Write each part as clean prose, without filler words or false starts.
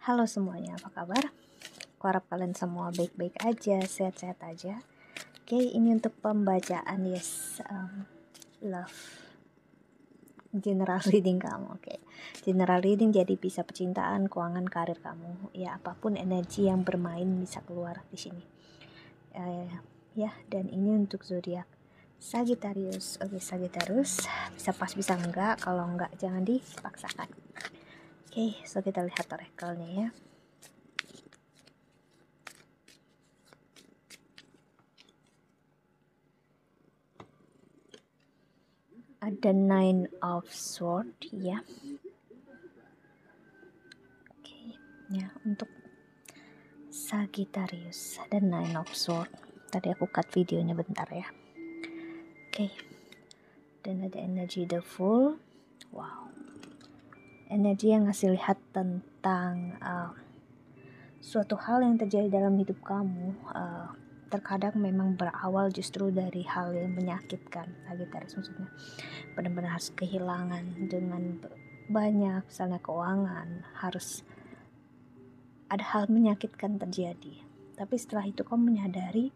Halo semuanya, apa kabar? Aku harap kalian semua baik-baik aja, sehat-sehat aja. Oke, ini untuk pembacaan love general reading kamu. Oke, general reading jadi bisa percintaan, keuangan, karir kamu. Ya, apapun energi yang bermain bisa keluar di sini. Ya, dan ini untuk zodiak Sagittarius. Oke, Sagittarius bisa pas bisa enggak, kalau enggak jangan dipaksakan. Oke, so kita lihat oracle-nya ya. Ada 9 of Sword ya. Oke, ya untuk Sagittarius ada 9 of Sword. Tadi aku cut videonya bentar ya. Oke. Dan ada energi the Fool. Wow. Energi yang ngasih lihat tentang suatu hal yang terjadi dalam hidup kamu. Terkadang memang berawal justru dari hal yang menyakitkan. Sagittarius maksudnya benar-benar harus kehilangan dengan banyak, misalnya keuangan, harus ada hal menyakitkan terjadi. Tapi setelah itu kamu menyadari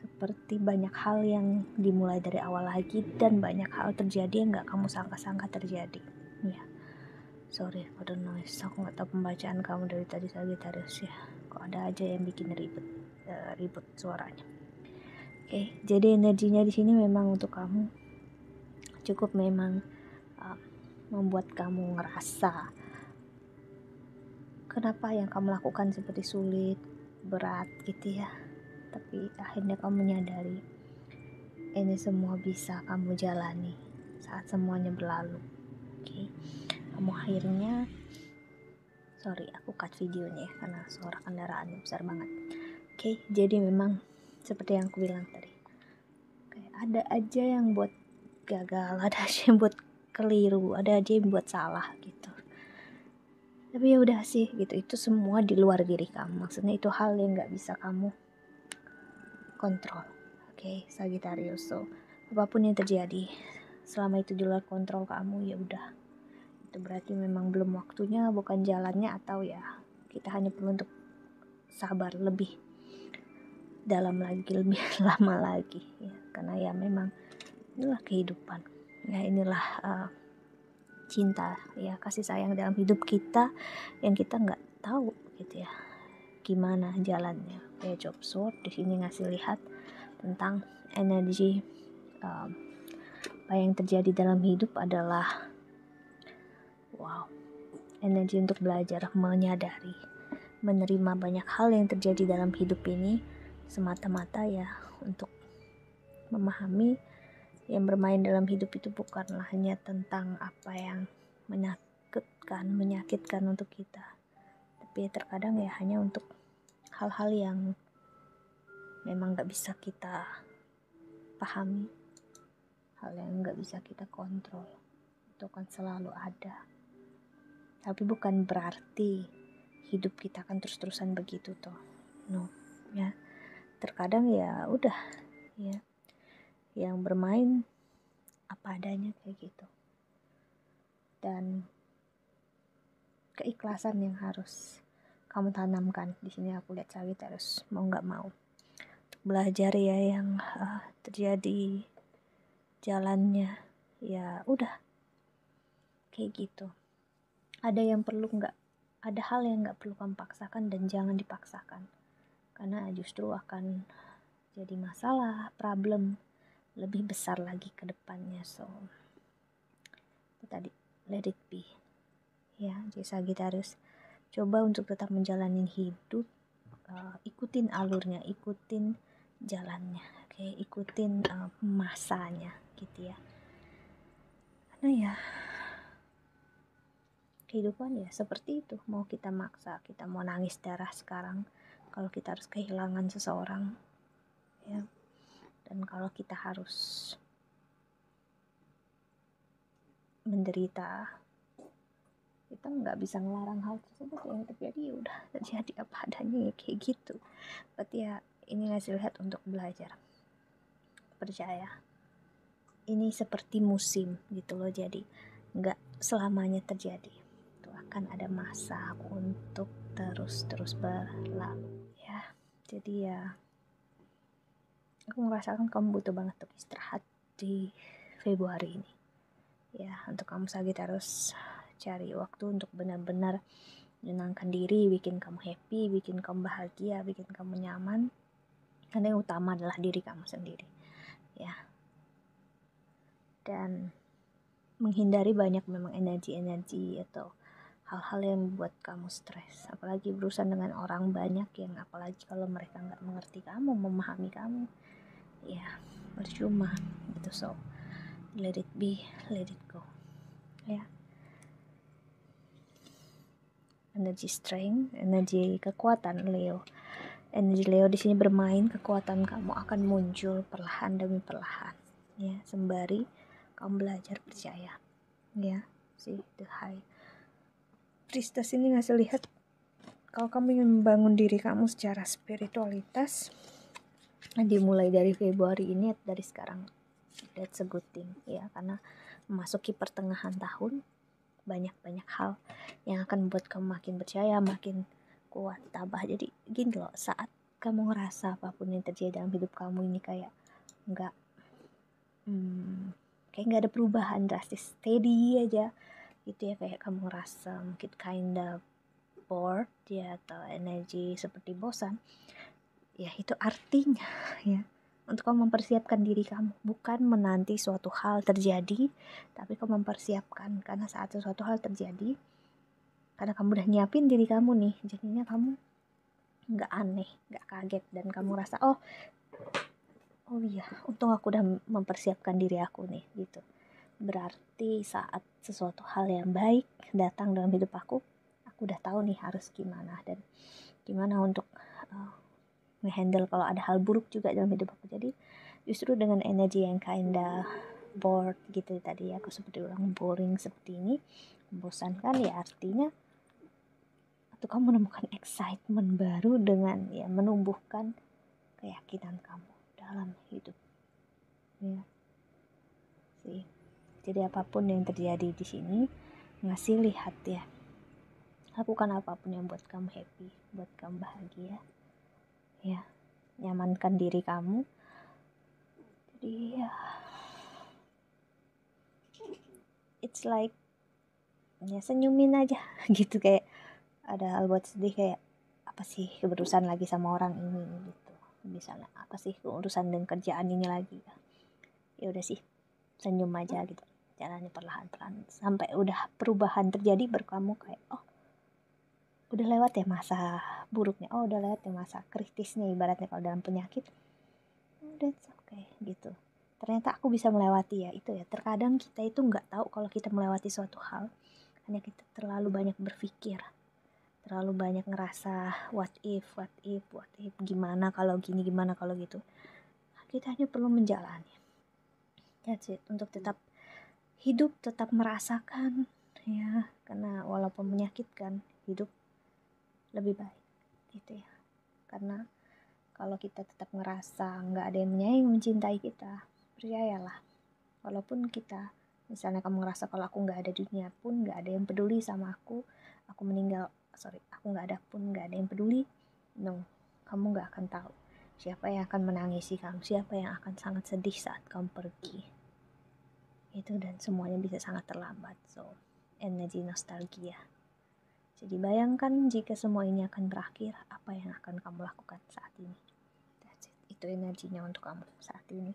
seperti banyak hal yang dimulai dari awal lagi dan banyak hal terjadi yang gak kamu sangka-sangka terjadi. Ya, sorry for the noise. Aku gak tahu pembacaan kamu dari tadi Sagittarius ya. Kok ada aja yang bikin ribut suaranya. Oke, jadi energinya di sini memang untuk kamu cukup memang membuat kamu ngerasa kenapa yang kamu lakukan seperti sulit, berat gitu ya. Tapi akhirnya kamu menyadari ini semua bisa kamu jalani saat semuanya berlalu. Oke, kamu akhirnya aku cut videonya ya karena suara kendaraannya besar banget. Oke, jadi memang seperti yang aku bilang tadi, ada aja yang buat gagal, ada aja yang buat keliru, ada aja yang buat salah gitu. Tapi ya udah sih gitu, itu semua di luar diri kamu. Maksudnya itu hal yang nggak bisa kamu kontrol. Oke, Sagittarius. So, apapun yang terjadi, selama itu di luar kontrol kamu, ya udah. Itu berarti memang belum waktunya, bukan jalannya, atau ya kita hanya perlu untuk sabar lebih dalam lagi, lebih lama lagi ya. Karena ya memang inilah kehidupan. Ya inilah cinta, ya kasih sayang dalam hidup kita yang kita nggak tahu gitu ya gimana jalannya. Page of Sword di sini ngasih lihat tentang energi apa yang terjadi dalam hidup adalah energi untuk belajar, menyadari, menerima banyak hal yang terjadi dalam hidup ini semata-mata ya untuk memahami yang bermain dalam hidup itu bukanlah hanya tentang apa yang menyakitkan untuk kita, tapi terkadang ya hanya untuk hal-hal yang memang gak bisa kita pahami, hal yang gak bisa kita kontrol. Itu kan selalu ada, tapi bukan berarti hidup kita akan terus-terusan begitu toh. No, ya. Terkadang ya udah ya yang bermain apa adanya kayak gitu. Dan keikhlasan yang harus kamu tanamkan di sini. Aku lihat Sagittarius mau nggak mau belajar ya yang terjadi jalannya ya udah kayak gitu. Ada hal yang nggak perlu kamu paksakan dan jangan dipaksakan, karena justru akan jadi masalah, problem lebih besar lagi ke depannya. So itu tadi, let it be ya. Jadi Sagittarius, coba untuk tetap menjalani hidup, ikutin alurnya, ikutin jalannya, oke, ikutin masanya gitu ya. Karena ya kehidupan ya seperti itu, mau kita maksa, kita mau nangis darah sekarang kalau kita harus kehilangan seseorang ya, dan kalau kita harus menderita, kita nggak bisa ngelarang hal tersebut yang terjadi. Ya udah terjadi apa adanya ya kayak gitu. Berarti ya ini ngasih lihat untuk belajar, percaya ini seperti musim gitu loh, jadi nggak selamanya terjadi, itu akan ada masa untuk terus berlalu ya. Jadi ya aku merasakan kamu butuh banget untuk istirahat di Februari ini ya. Untuk kamu Sagittarius, cari waktu untuk benar-benar menyenangkan diri, bikin kamu happy, bikin kamu bahagia, bikin kamu nyaman. Karena yang utama adalah diri kamu sendiri ya. Dan menghindari banyak memang energi-energi atau hal-hal yang membuat kamu stres, apalagi berurusan dengan orang banyak yang apalagi kalau mereka nggak mengerti kamu, memahami kamu ya percuma gitu. So let it be, let it go ya. Energi strength, energi kekuatan Leo. Energi Leo di sini bermain, kekuatan kamu akan muncul perlahan demi perlahan ya, sembari kamu belajar percaya ya. Si the high priestess ini ngasih lihat kalau kamu ingin membangun diri kamu secara spiritualitas, dimulai dari Februari ini, dari sekarang. That's a good thing ya, karena memasuki pertengahan tahun banyak hal yang akan membuat kamu makin percaya, makin kuat, tabah. Jadi gini loh, saat kamu ngerasa apapun yang terjadi dalam hidup kamu ini kayak nggak ada perubahan drastis, steady aja gitu ya, kayak kamu ngerasa mungkin kinda bored ya, atau energi seperti bosan ya, itu artinya ya untuk kamu mempersiapkan diri kamu, bukan menanti suatu hal terjadi, tapi kamu mempersiapkan. Karena saat suatu hal terjadi, karena kamu udah nyiapin diri kamu nih, jadinya kamu nggak aneh, nggak kaget, dan kamu rasa oh iya, untung aku udah mempersiapkan diri aku nih gitu. Berarti saat sesuatu hal yang baik datang dalam hidup aku udah tahu nih harus gimana, dan gimana untuk ngehandle kalau ada hal buruk juga dalam hidup aku. Jadi justru dengan energi yang kinda bored gitu tadi ya, aku seperti orang boring seperti ini, membosankan ya, artinya atau kamu menemukan excitement baru dengan ya menumbuhkan keyakinan kamu dalam hidup ya sih. Jadi apapun yang terjadi di sini ngasih lihat ya, lakukan apapun yang buat kamu happy, buat kamu bahagia ya, nyamankan diri kamu. Jadi ya it's like ya senyumin aja gitu, kayak ada hal buat sedih kayak apa sih berurusan lagi sama orang ini gitu, misalnya apa sih urusan dengan kerjaan ini lagi ya udah sih senyum aja gitu, jalannya perlahan-lahan sampai udah perubahan terjadi, baru kamu kayak oh udah lewat ya masa buruknya, oh udah lewat ya masa kritisnya, ibaratnya kalau dalam penyakit, that's okay gitu. Ternyata aku bisa melewati ya, itu ya. Terkadang kita itu nggak tahu kalau kita melewati suatu hal, hanya kita terlalu banyak berpikir, terlalu banyak ngerasa what if, gimana kalau gini, gimana kalau gitu. Kita hanya perlu menjalani. That's it. Untuk tetap hidup, tetap merasakan ya, karena walaupun menyakitkan, hidup lebih baik gitu ya. Karena kalau kita tetap ngerasa nggak ada yang menyayangi, mencintai kita, percayalah, walaupun kita misalnya kamu ngerasa kalau aku nggak ada di dunia pun nggak ada yang peduli sama aku meninggal, aku nggak ada pun nggak ada yang peduli, no, kamu nggak akan tahu siapa yang akan menangisi kamu, siapa yang akan sangat sedih saat kamu pergi itu, dan semuanya bisa sangat terlambat. So energi nostalgia. Jadi bayangkan jika semua ini akan berakhir, apa yang akan kamu lakukan saat ini. That's it. Itu energinya untuk kamu saat ini.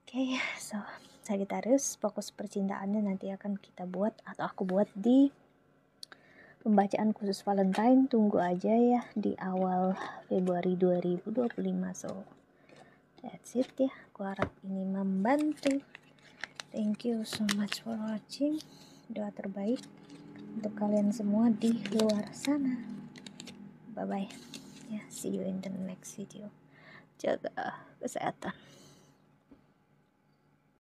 Oke, so Sagittarius, fokus percintaannya nanti akan kita buat atau aku buat di pembacaan khusus Valentine. Tunggu aja ya di awal Februari 2025. So that's it ya. Aku harap ini membantu. Thank you so much for watching. Doa terbaik untuk kalian semua di luar sana. Bye bye ya, see you in the next video. Jaga kesehatan.